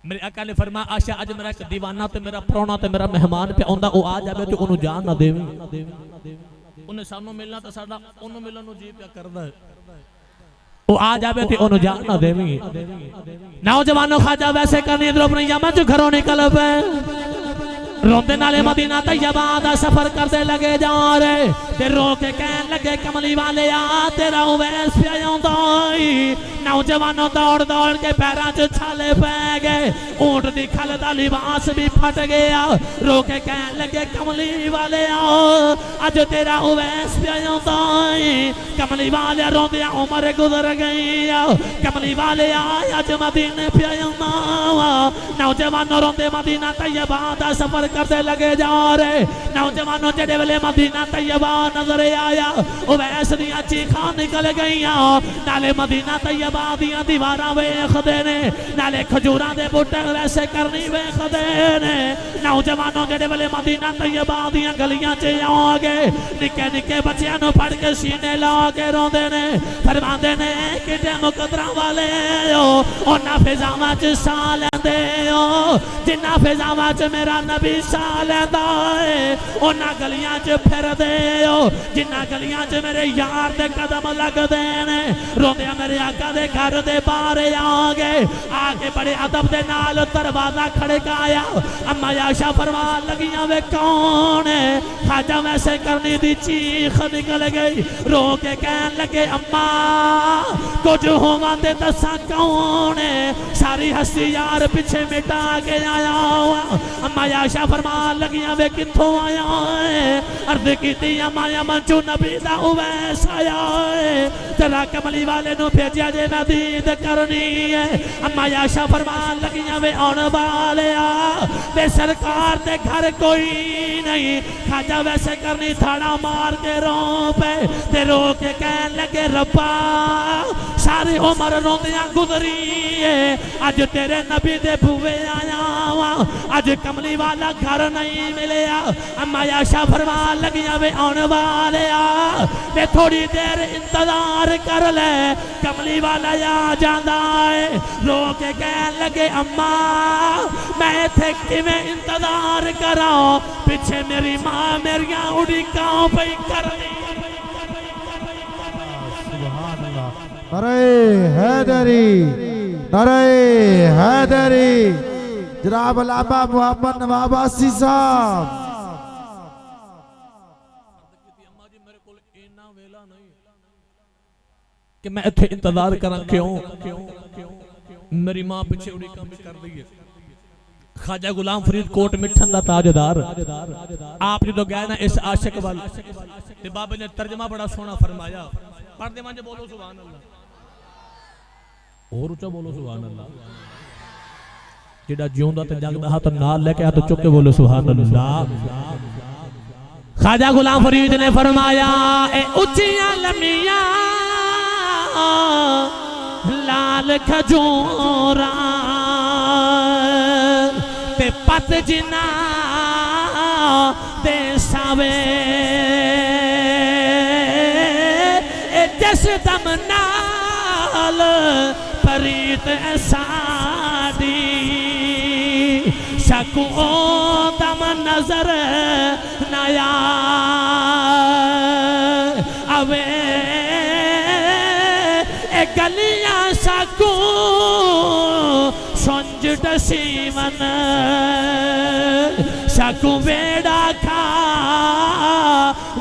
मेरे आका ने फरमाया आशा अज मेरा एक दीवाना ते मेरा परौना ते मेरा मेहमान पे आंदा, ओ आ जावे ते ओनू जान ना देवी। उन्हें सानू मिलना तो साडा ओनू मिलन नू जी पिया करदा है वो आ जावे ते ओनू जान ना देवी नौजवानों खाजा वैसे करनी इधर अपनी यमन जो घरों निकल पे रोंदे नाले मदीना तैयबा दा सफर करते लगे जा रहे ते रो के कहन लगे कमली वाले आ तेरा उवैस पे आंदा नौजवानों दौड़ दौड़ के पैरों च छाले पै गए ऊंट दी खल दा लिबास भी फट गया रो के कहन लगे कमली वाले आओ अज तेरा उवैस पे आंदा कमली वाले रोंदे उम्र गुजर गई कमली वाले आए अज मदीने पे आंदा नौजवानों रोंदे मदीना तैयबा दा सफर करते लगे जा रहे नौजवानों जेड़े वेले मदीना तैयबा नजर आया उवैस दी चीखां निकल गई नाले मदीना तैयबा दियां दीवारां वेखदे ने नाले खजूरां दे बूटे वैसे करनी वेखदे ने नौजवानों जेड़े वेले मदीना तैयबा दियां गलियां च आ गए निक्के निक्के बच्चियां नूं फड़ के सीने ला के रोंदे ने फरमांदे ने किते मुकदरां वाले उन्हां फिजावां च सा लैंदे हो जिन्ना फिजावां च मेरा नबी सा लैंदा है उन्हां गलियां च फिरदे हो जिन्ना गलियां च मेरे यार दे कदम लगदे ने रोंदे मेरे आका दे घर दे बाहर आ गए आके बड़े अदब दे नाल दरवाजा खड़काया अम्मा आयशा फरमान लगियां वे कौन है खाजा वैसे करनी दी चीख निकल गई रो के कहन लगे अम्मा कुछ होवा दे दसा कौन है सारी हस्ती यार पीछे मिटा के आया हुआ अम्मा आयशा फरमान लगियां वे कित्थों आया है अर्ज कीती अम्मा मंचू नबी दा उवैस आया है तेरा कमली वाले नु भेजिया जे मैं दीद करनी है अम्मा आयशा फरमान लगियां वे आने वाले वे सरकार दे घर कोई नहीं खाजा वैसे करनी थाड़ा मार के रो पे ते रो के कहन लगे रब्बा सारी उम्र रोंदियां गुजरी है अज तेरे नबी दे भूवे आया वा अज कमली वाला घर नहीं मिलया अम्मा आयशा फरमान लगियां वे आने वाले वे थोड़ी देर इंतजार कर ले कमली वाला आ जांदा है रो के कहन लगे अम्मा मैं इत्थे किवें इंतजार करा पीछे मेरी मां मेरियां उड़ीकां पई करनी नारे हैदरी नारे हैदरी जनाब अल्लामा मोहम्मद नवाब आसी साहब कि मैं इत्थे इंतजार करा क्यों मेरी मां पीछे उड़ीकां भी कर दी है खाजा गुलाम फरीद कोट मिठन दा ताजदार आप जो गए ना इस आशिक वाल ते बाबे ने तर्जमा बड़ा सोहना फरमाया पढ़ दे मंजे बोलो सुभान अल्लाह और ऊंचा बोलो सुभान अल्लाह जेड़ा जिਉਂदा ते जगदा हाथ नाल लेके हाथ चुक के बोलो सुभान अल्लाह खाजा गुलाम फरीद ने फरमाया ए ऊंचियां लम्मियां लाल खजूरा ते पत जिना ते सावे जिस दम नाल परीत साडी शकू दम नजर नया अवे गलियां सकू संज डसीवन सकू बेड़ा खा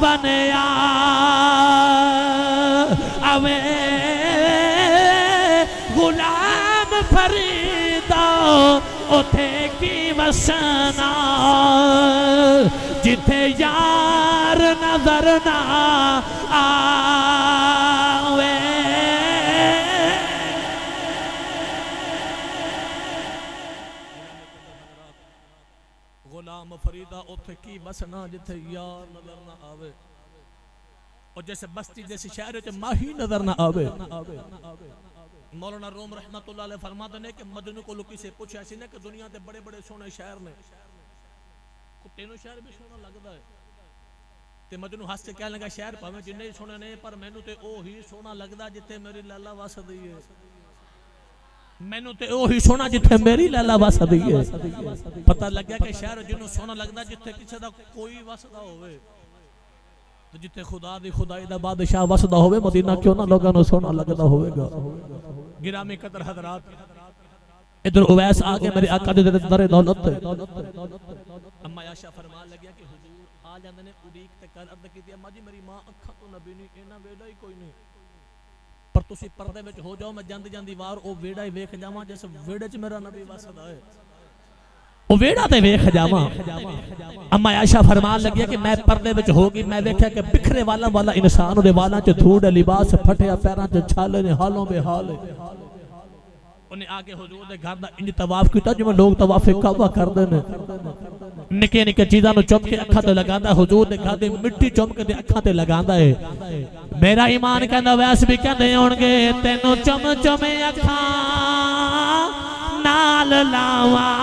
बनया अवे गुलाम फरीदा उथे की वसना जिथे यार नजर ना आवे गुलाम फरीदा उथे की बसना जिथे यार नजर ना आवे और जैसे बस्ती जैसे शहर च माही नजर ना आवे मौलाना रूम रहमतुल्लाह अलैह फरमाते ने कि मजनू को किसी पूछा सी ने कि दुनिया के बड़े बड़े सोने शहर ने तेनों शहर भी सोना लगता है ते मजनू हस के कहने लगा शहर भावें जिन्ने ही सोने ने पर मैनू ते ओ ही सोना लगदा जिथे मेरी लाला वसदी है मैनू ते ओ ही सोना जिथे मेरी लाला वसदी है पता लग गया कि शहर जिन्हों सोना लगदा जिथे किसी दा कोई वसदा होवे तो जिथे खुदा दी खुदाई दा बादशाह वसदा होवे मदीना क्यों ना लोगां नूं सोहना लगदा होवेगा। गिरामी कदर हजरात इधर उवैस आके मेरे आका दे दर दौलत अम्मा आयशा फरमान लगिया कि हुजूर आ जांदे ने उडीक ते कर अर्द कीती अम्मा जी मेरी मां अखां तो नबी नहीं इना वेड़ा ही कोई नहीं पर तुसी पर्दे विच हो जाओ मैं जांदी जांदी वार ओ वेड़ा ही वेख जावां जिस वेड़े च मेरा नबी वसदा है ओ वेड़ा ते वेख जावां। अम्मा आयशा फरमान लगी कि मैं पर्दे विच होगी मैं देखा कि बिखरे वाला इंसान उहदे वालां च धूड़ लिबास फटिया पैरां च छाले ने हालों बेहाल उन्हें आके हुजूर दे घर दा इंज तवाफ कीता जिवें लोग तवाफे काबा करदे ने निके निके चीज़ां नूं चुम के अखां ते लगांदा हुजूर दे घर दी मिट्टी चुम के अखां ते लगांदा है। मेरा ईमान कहंदा वैस भी कहंदे होणगे तैनूं चुम चुमे अखां नाल लावां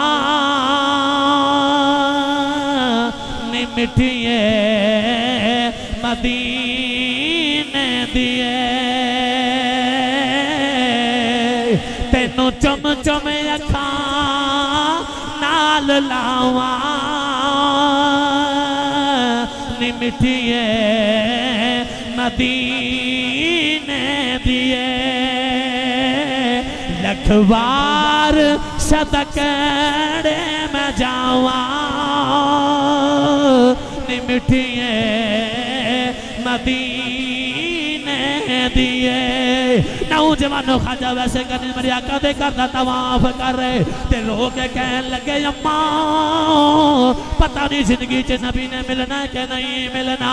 नी मिठिए मदीने दिए तैनूं चुम चुमे अखां नाल लावां नी मिठिए मदीने दिए लखवार सदकड़े में जावां नी मिठिए मदीने दिए। नौजवानों खाजा वैसे करने मेरे आका दे घर दा तवाफ कर रहे ते लोग कहन लगे अम्मा पता नहीं जिंदगी च नबी ने मिलना कि नहीं मिलना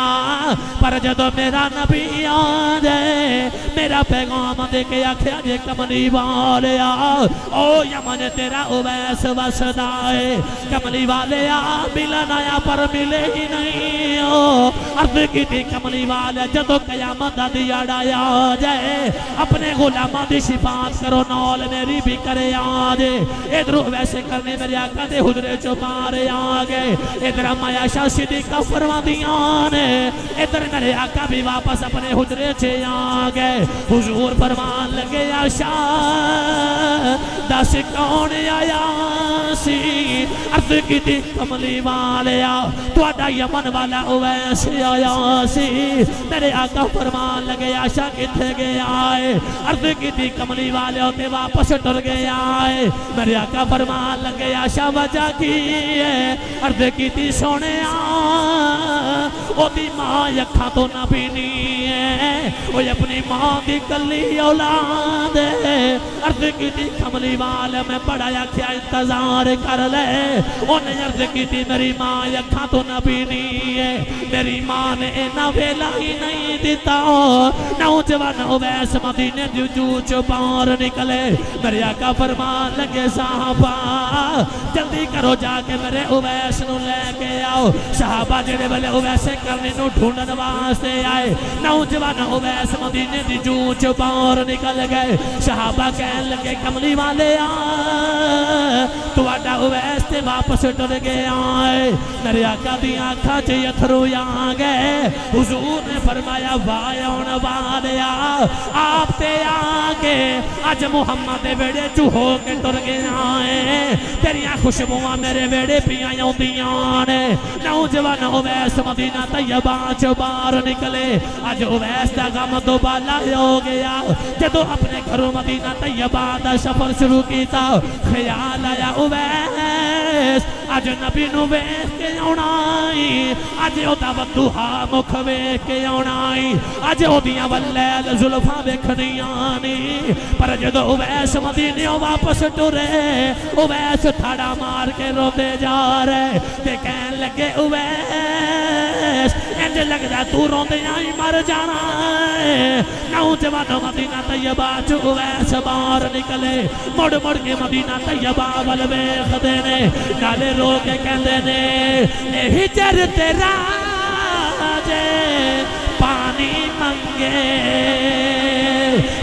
पर जदों मेरा नबी आ जाए मेरा पैगाम दे के आख्या जे कमली वाले आ ओ यमन तेरा उवैस वसदा है कमली वाले आ मिलन आया पर मिले ही नहीं ओ अर्ज की थी कमली वाले जदों कयामत दा दिहाड़ा आ जाए अपने गुलामा दी शिफात करो नौल मेरी भी करे आज इधर वैसे करने मेरे आका दे हुजरे चो मारे आ गए इधर अम्मा आयशा सिद्दीका फरमादियां ने इधर मेरे आका भी वापस अपने हुजरे च आ गए हुजूर फरमान लगे आयशा दस कौन आया सी अर्ज की कमली वाले तुहाडा यमन वाला उवैस आया सी मेरे आका फरमान लगे आयशा किथे गया है अर्ज की कमली वाले होते वापस टुर गए आए मेरे आका फरमान लगे आशा वजह की है अर्ज की सोने ओदी मां अखां तो ना पीनी है वो अपनी मां की कली औलाद अर्ज की कमली वाले मैं बड़ा आख्या इंतजार कर ले उन्हें अर्ज की मेरी मां अखां तो ना पीनी है मेरी मां ने इना वेला ही नहीं दिता नौजवान उवैस मदीने जूच बाहर निकले मेरे आका फरमान लगे साहबा जल्दी करो जाके मेरे उवैस नूं लेके आओ साहबा जेड़े वेले उवैस करने नूं ढूंढन वास्ते आए नौजवान उवैस मदीने दी जूच बाहर निकल गए साहबा कहन लगे कमली वाले आ तुहाडा उवैस ते वापस टुर गया है मेरे आका दी आंखां च अथरू आ गए हुजूर ने फरमाया वाह आउण वाले आप ते आके अज मुहम्मद दे वेड़े चू हो के टुर गया है तेरियां खुशबुआं मेरे वेड़े पियां आउंदियां ने नौजवान उवैस मदीना तैयबा च बाहर निकले अज उवैस दा गम दोबाला हो गया जदों अपने घरों मदीना तैयबा दा सफर शुरू किया ख्याल आया उवैस अज नबी नूं वेख के आउणा अज ओदा वदूहा मुख वेख के आउणा अज ओदियां वल्लैल जुल्फां वेखणियां नी पर जदों उवैस मदीने वापस टुरे उवैस ठाड़ा मार के रोंदे जा रहे ते कहन लगे उवैस इंज लगदा तू रोंदियां ही मर जाना है नौजवान मदीना तैयबा च उवैस बाहर निकले मुड़ मुड़ के मदीना तैयबा वल वेखदे ने नाले लोग कहंदे ने हिजर तेरा जे पानी मंगे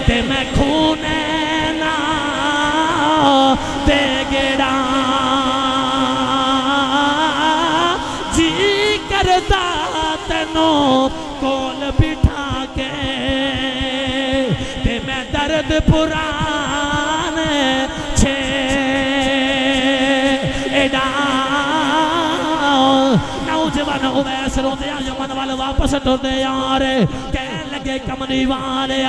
ते मैं खूने ना दे गेड़ा जी करदा तैनू कोल बिठा के ते मैं दर्द पुराने छेड़ा नौजवान नौजवान उवैस रोंदे यमन वाल वापस टुरदे यार कहन लगे कमली वाले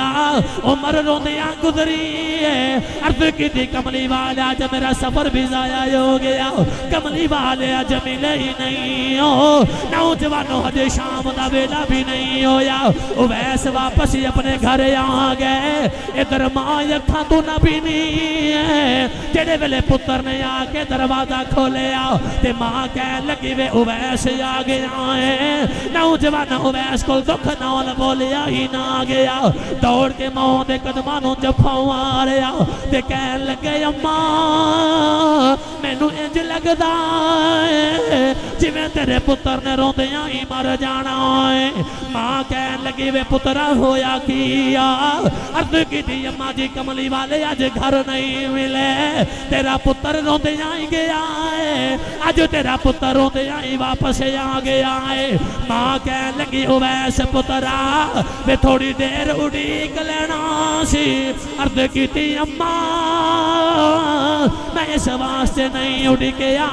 उमर रोंदे गुजरी है अर्ज की कमली वाले आज मेरा सफर भी जाया हो गया कमली वाले आज मिले ही नहीं हो नौजवानों हजे शाम का वेला भी नहीं होया उवैस वापस ही अपने घर आ गए इधर मां अखा तो ना भी नहीं है जेड़े वेले पुत्र ने आके दरवाजा खोलिया ते मां कह लगी वे उवैस आ गया है नौजवान उवैस को दुख नाल बोलिया ही ना गया दौड़ के मां दे कदमां नूं जफा मारिया ते कह लगे अम्मा मैनू इंज लगदा है जिवें तेरे पुत्र ने रोंदियां ही मर जाना है मां कह लगी वे पुत्रा होया की अर्ज की अम्मा जी कमली वाले अज घर नहीं मिले तेरा पुत्र रोंदियां ही गया है अज तेरा पुत्र रोंदियां ही वापस आ गया है मां कह लगी उवैस पुत्रा वे थोड़ी देर उड़ीक लेना सी अर्ज की अम्मा मैं इस वास्ते नहीं उड़ गया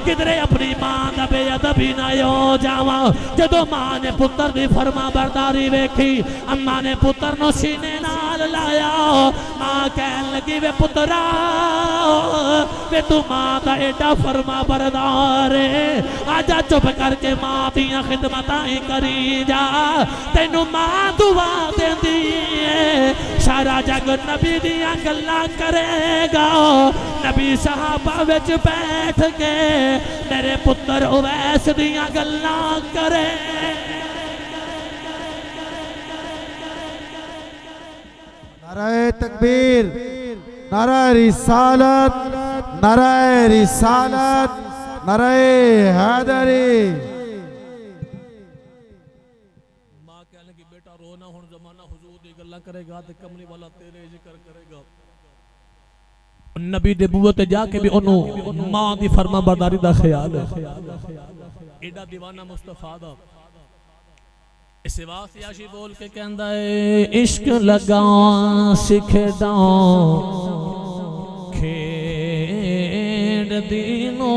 किधरे अपनी मां का बेअदबी ना हो जावा जदों मां ने पुत्र की फरमा बरदारी वेखी अम्मा ने पुत्र नो सीने नाल लाया मां कह लगी वे पुत्रा वे तू मां का एडा फरमा बरदार आजा चुप करके मां दियां खिदमतां ही करी जा तेनू मां दुआ देंदी है सारा जग नबी दियां गल्लां करेगा नबी सहाबा विच बैठ के मेरे पुत्र उवैस दियां गल्लां करे नारे तकबीर नारे रिसालत नारे हैदरी मां कहने की बेटा रोना हुण जमाना हुजूर दी गल्लां करेगा ते कमली वाला तेरे जिक्र करेगा नबी दे बूहे ते जाके भी ओनू मां दी फरमा बरदारी दा ख्याल है एडा दीवाना मुस्तफा दा इस वास्ते आशी बोल के कहंदा है इश्क लगा सिखदा खेड दीनो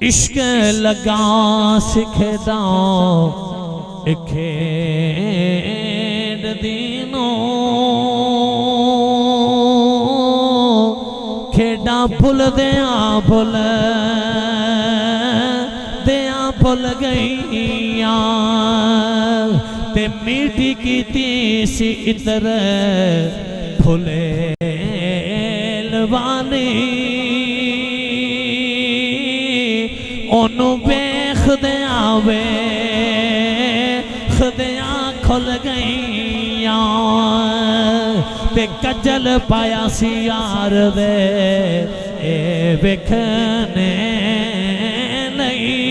इश्क लगा सिखदा खेड दीनो खेडा भुल भुल गईया ते मीठी कीती सी इतर फुले लवानी ओनू वेखदियां वेखदियां खुल गईया ते कजल पाया सी यार दे ए वेखने नहीं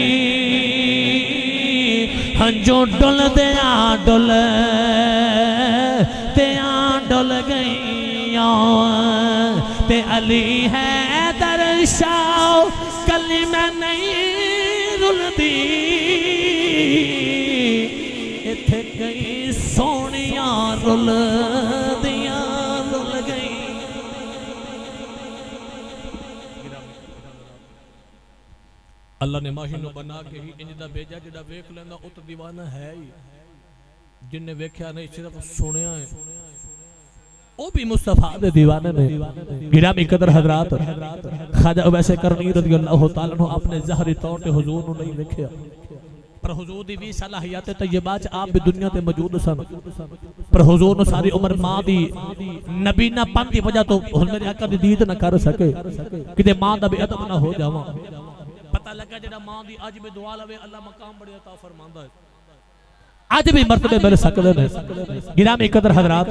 हंजो डुल दिया डुल गईया ते अली है दर्शाओ कली मैं नहीं रुलदी इथे गई सोनिया रुल दिया रुल गई अल्लाह ने माही नु बना के ही इंज दा भेजा जेड़ा वेख लेंदा उत दीवाना है ही जिन्ने वेख्या नहीं सिर्फ सुनिया है ओ भी मुस्तफा दे दीवाने ने गिरामी कदर हजरात ख्वाजा वैसे करनी रज़ियल्लाहु ताला अन्हु अपने ज़हरी तौर पे हुजूर नु नहीं वेख्या पर हुजूर दी भी सलाहियत तय्यबा च आप भी दुनिया ते मौजूद सन पर हुजूर नु सारी उम्र मां दी नबी ना पन दी वजह तो हुन मेरे आका दी दीद ना कर सके किते मां दा बेअदब ना हो जावा पता लगा जेड़ा मां दी अज भी दुआ लवे अल्लाह मकाम बड़े अता फरमांदा है अज भी मर्तबे मिल सकदे ने गिरामी कदर हजरात